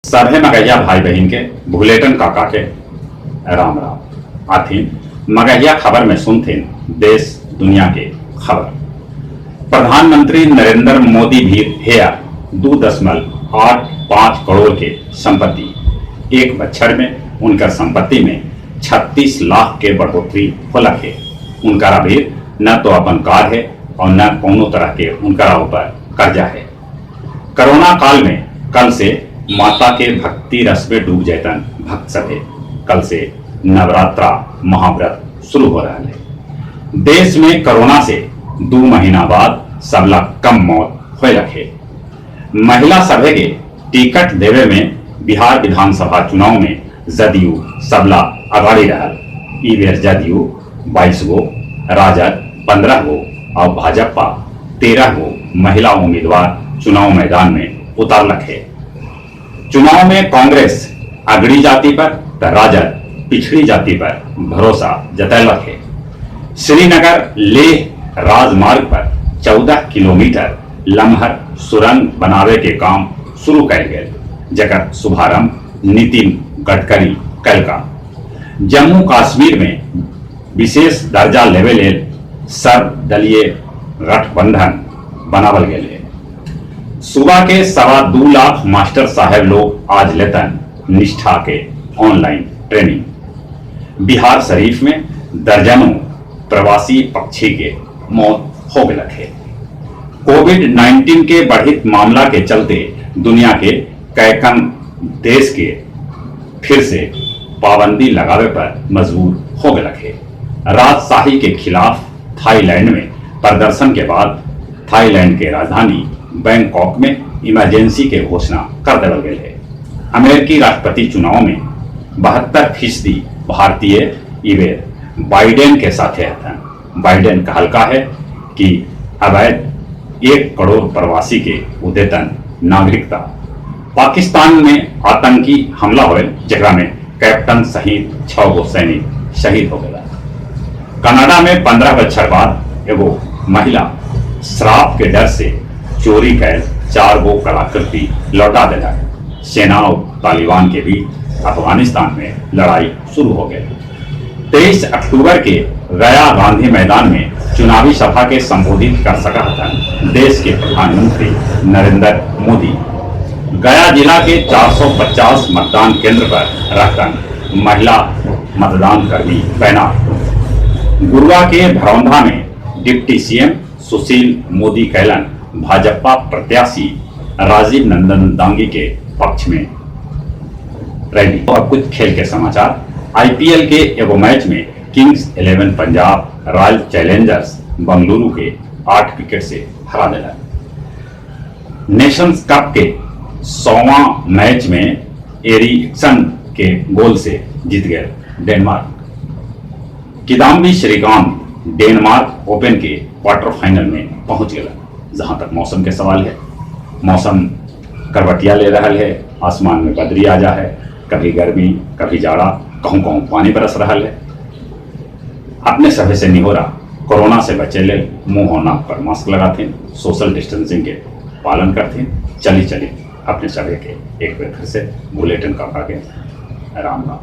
सभे मगहिया भाई बहन के भूलेटन काका के राम राम आथिन मगहिया खबर में सुनथिन देश दुनिया के खबर। प्रधानमंत्री नरेंद्र मोदी भी हेया 2.85 करोड़ के संपत्ति एक बछड़ में उनका संपत्ति में 36 लाख के बढ़ोतरी होलक है। उनका भी न तो अपन कार है और न कोनो तरह के उनका ऊपर कर्जा है। कोरोना काल में कल से माता के भक्ति रस में डूब जैतन भक्त सभे। कल से नवरात्रा महाव्रत शुरू हो रहा है। देश में कोरोना से 2 महीना बाद सबला कम मौत हो रखे। महिला सभे के टिकट देवे में बिहार विधानसभा चुनाव में जदयू सबला अगाड़ी रहल। ई बेर जदयू 22 गो, राजद 15 गो और भाजपा 13 गो महिला उम्मीदवार चुनाव मैदान में उतारलक है। चुनाव में कांग्रेस अगड़ी जाति पर तो राजद पिछड़ी जाति पर भरोसा जतैलक है। श्रीनगर लेह राजमार्ग पर 14 किलोमीटर लमहर सुरंग बनावे के काम शुरू कैल गए, जकर शुभारंभ नितिन गडकरी कैलका। जम्मू कश्मीर में विशेष दर्जा लेवे ले सर्वदलीय गठबंधन बनावल गए है। सूबा के 2.25 लाख मास्टर साहेब लोग आज लेतन निष्ठा के ऑनलाइन ट्रेनिंग। बिहार शरीफ में दर्जनों प्रवासी पक्षी के मौत हो गए है। कोविड-19 के बढ़ित मामला के चलते दुनिया के कैकन देश के फिर से पाबंदी लगावे पर मजबूर हो गए है। राजशाही के खिलाफ थाईलैंड में प्रदर्शन के बाद थाईलैंड के राजधानी बैंकॉक में इमरजेंसी के घोषणा कर देवल गए है। अमेरिकी राष्ट्रपति चुनाव में 72% भारतीय इवेर बाइडेन के साथ हथन। बाइडेन कहलका है कि अवैध 1 करोड़ प्रवासी के उदेतन नागरिकता। पाकिस्तान में आतंकी हमला हुए जगह में कैप्टन सहित 6 गो सैनिक शहीद हो गया। कनाडा में 15 बछर बाद एगो महिला श्राप के डर से चोरी कैल 4 गो कलाकृति लौटा दिला। सेना और तालिबान के बीच अफगानिस्तान में लड़ाई शुरू हो गई। 23 अक्टूबर के गया गांधी मैदान में चुनावी सभा के संबोधित कर सका था देश के प्रधानमंत्री नरेंद्र मोदी। गया जिला के 450 मतदान केंद्र पर रखकर महिला मतदान कर्मी तैनात। गुरुआ के भरौंधा में डिप्टी सीएम सुशील मोदी कैलन भाजपा प्रत्याशी राजीव नंदन दांगी के पक्ष में रैली। और कुछ खेल के समाचार। आईपीएल के एगो मैच में Kings 11 Punjab royal Challengers Bengaluru के 8 विकेट से हरा दिला। नेशंस कप के 100वां मैच में एरिक्सन के गोल से जीत गए Denmark. Kidambi Srikanth Denmark Open के क्वार्टर फाइनल में पहुंच गया। जहां तक मौसम के सवाल है, मौसम करवटिया ले रहा है। आसमान में बदरी आ जा है, कभी गर्मी कभी जाड़ा, कहूं कहूं पानी बरस रहा है। अपने सभे से निहोरा कोरोना से बचे ले मुंह और नाक पर मास्क लगाते, सोशल डिस्टेंसिंग के पालन करते। चली अपने सभे के एक बार फिर से बुलेटिन का राम राम।